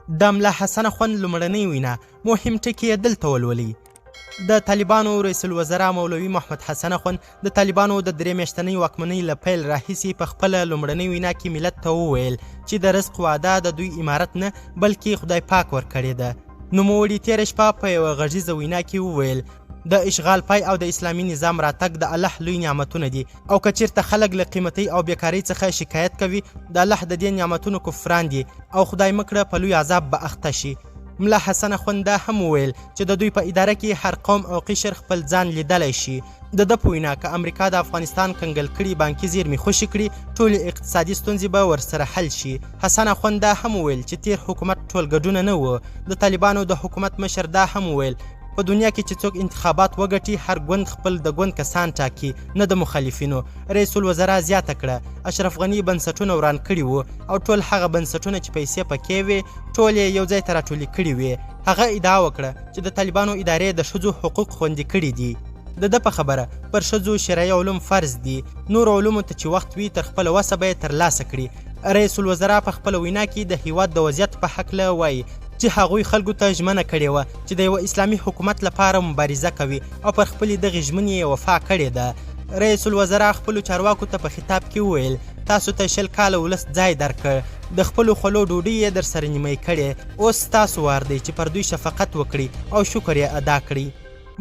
د ملا حسن اخوند لومړنۍ وینا مهم ټکي یې دلته ولولئ. د طالبانو رئیس الوزرا مولوي محمد حسن اخوند د طالبانو د 3 میاشتنۍ واکمنۍ له پیل راهیسې په خپله لومړنۍ وینا کې ملت ته وویل چې د رزق وعده د دوی امارت نه بلکې خدای پاک ورکړې ده. نوموړي تېره شپه په یوه غږیزه وینا کې وویل د اشغال پای او د اسلامي نظام راتګ د الله لوی نعمتونه دي او که چېرته خلک له قیمتۍ او بیکارۍ څخه شکایت کوي د الله د دې نعمتونو کفران دي او خدای مکړه په لوی عذاب به اخته شي. ملا حسن اخوند دا هم وویل چې د دوی په اداره کې هر قوم او قشر خپل ځان لیدلی شي. د ده په وینا که امریکا د افغانستان کنګل کړي بانکي زیرمې خوشي کړي ټولې اقتصادي ستونزې به ورسره حل شي. حسن اخوند دا هم وویل چې تیر حکومت ټول ګډونه نه وه. د طالبانو د حکومت مشر دا هم وویل په دنیا کې چې څوک انتخابات وګټي هر ګوند خپل د ګوند کسان ټاکي نه د مخالفینو. رئیس الوزرا زیاته کړه اشرف غني بنسټونه وران کړي وو او ټول هغه بنسټونه چې پیسې پکې وې ټول یې یو ځای ته راټولې کړي وې. هغه ادعا وکړه چې د طالبانو ادارې د ښځو حقوق خوندي کړي دي. د ده په خبره پر ښځو شرعي علوم فرض دي، نور علومو ته چې وخت وي تر خپله وسه به یې ترلاسه کړي. رئیس الوزرا په خپله وینا کې د هیواد د وضعیت په هکله وایي چې هغوی خلکو ته ژمنه کړې وه چې د یوه اسلامي حکومت لپاره مبارزه کوي او پر خپلې دغې ژمنې یې وفا کړې ده. رئیس الوزرا خپلو چارواکو ته په خطاب کې وویل تاسو ته 20 کاله ولس ځای درکړ، د خپلو خولو ډوډۍ یې در سره نیمۍ کړې، اوس ستاسو وار دی چې پر دوی شفقت وکړي او شکر یې ادا کړي.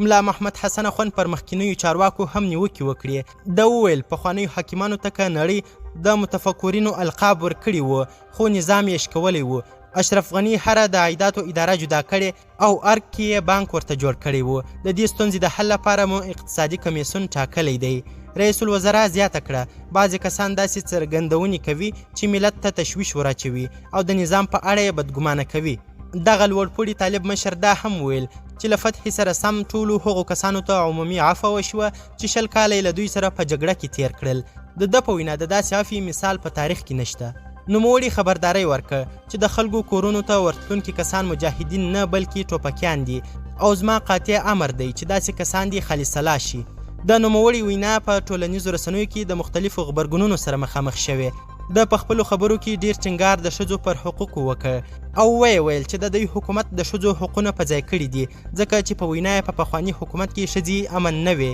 ملا محمد حسن اخوند پر مخکینیو چارواکو هم نیوکې وکړې. ده وویل پخوانیو حاکمانو ته که نړۍ د متفکرینو القاب ورکړي وو خو نظام یې شکولی وو. اشرف غني هره د عایداتو اداره جدا کړې او ارګ کې یې بانک ورته جوړ کړی وو. د دې ستونزې د حل لپاره مو اقتصادي کمیسیون ټاکلی دی. رئیس الوزرا زیاته کړه بعضې کسان داسې څرګندونې کوي چې ملت ته تشویش وراچوي او د نظام په اړه یې بدګمانه کوي. دغه لوړپوړي طالب مشر دا هم ویل چې له فتحې سره سم ټولو هغو کسانو ته عمومي عفوه وشوه چې 20 کاله یې له دوی سره په جګړه کې تیر کړل. د ده په وینا د داسې عفوې مثال په تاریخ کې نشته. نوموړي خبرداری ورکړه چې د خلکو کورونو ته ورتلونکي کسان مجاهدین نه بلکې ټوپکیان دي او زما قاطع امر دی چې داسې کسان دي خالي سلا شي. د نوموړي وینا په ټولنیزو رسنیو کې د مختلفو غبرګونونو سره مخامخ شوې. د په خپلو خبرو کې ډیر ټینګار د ښځو پر حقوقو وکړ او ویل چې د دوی حکومت د ښځو حقونه په ځای کړي دي ځکه چې په وینا یې په پخواني حکومت کې ښځې امن نه وې.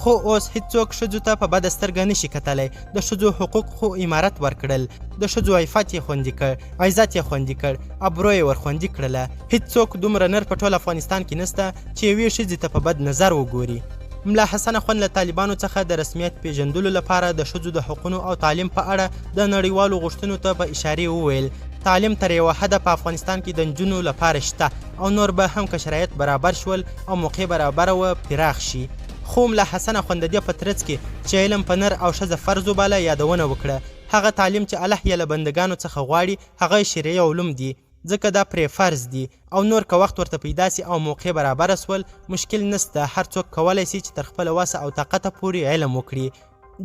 خو اوس هیڅوک ښځو ته په بده سترګه نشي کتلی. د ښځو حقوق خو امارت ورکړل، د ښځو عفت یې خوندي کړ، عزت یې خوندي کړ، ابرو یې ورخوندي کړله. هیڅوک دومره نر په ټول افغانستان کې نسته چې یوې ښځې ته په بد نظر وګوري. ملا حسن اخوند له طالبانو څخه د رسمیت پیژندلو لپاره د ښځو د حقونو او تعلیم په اړه د نړیوالو غوښتنو ته په اشارې وویل تعلیم تر یوه حده په افغانستان کې د نجونو لپاره شته او نور به هم که شرایط برابر شول او موقع برابره وه پراخ شي. خو ملا حسن اخوند د دې په ترڅ کې چې علم په نر او ښځه فرض وباله یادونه وکړه. هغه تعلیم چې الله یې له بندګانو څخه غواړي هغه شرعي علوم دي ځکه دا پرې فرض دي او نور که وخت ورته پیدا سي او موقع برابره سول مشکل نسته. هر څوک کولی سي چې تر خپله وسه او طاقته پورې علم وکړي.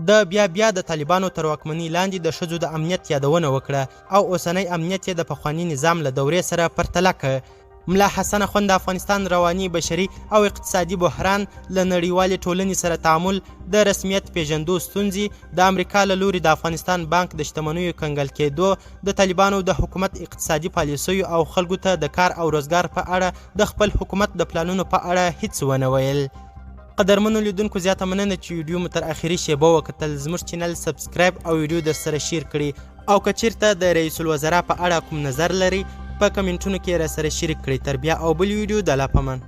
د بیا د طالبانو تر واکمنۍ لاندې د ښځو د امنیت یادونه وکړه او اوسنی امنیت یې د پخواني نظام له دورې سره پرتله کړ. ملا حسن اخوند د افغانستان رواني بشري او اقتصادي بحران له نړیوالې ټولنې سره تعامل، د رسمیت پیژندو ستونزې، د امریکا له لوري د افغانستان بانک د شتمنیو کنګل کېدو، د طالبانو د حکومت اقتصادي پالیسیو او خلکو ته د کار او روزګار په اړه د خپل حکومت د پلانونو په اړه هیڅ ونه ویل. قدرمنو لیدونکو زیاته مننه چې ویډیو مو تر اخري شیبه وکتل. زموږ چینل سبسکرایب او ویډیو در سره شیر کړي او که چیرته د رئیس الوزرا په اړه کوم نظر لري په کمنټونو کې را سره شریک کړئ. تر بیا او بل ویډیو د لا پمن.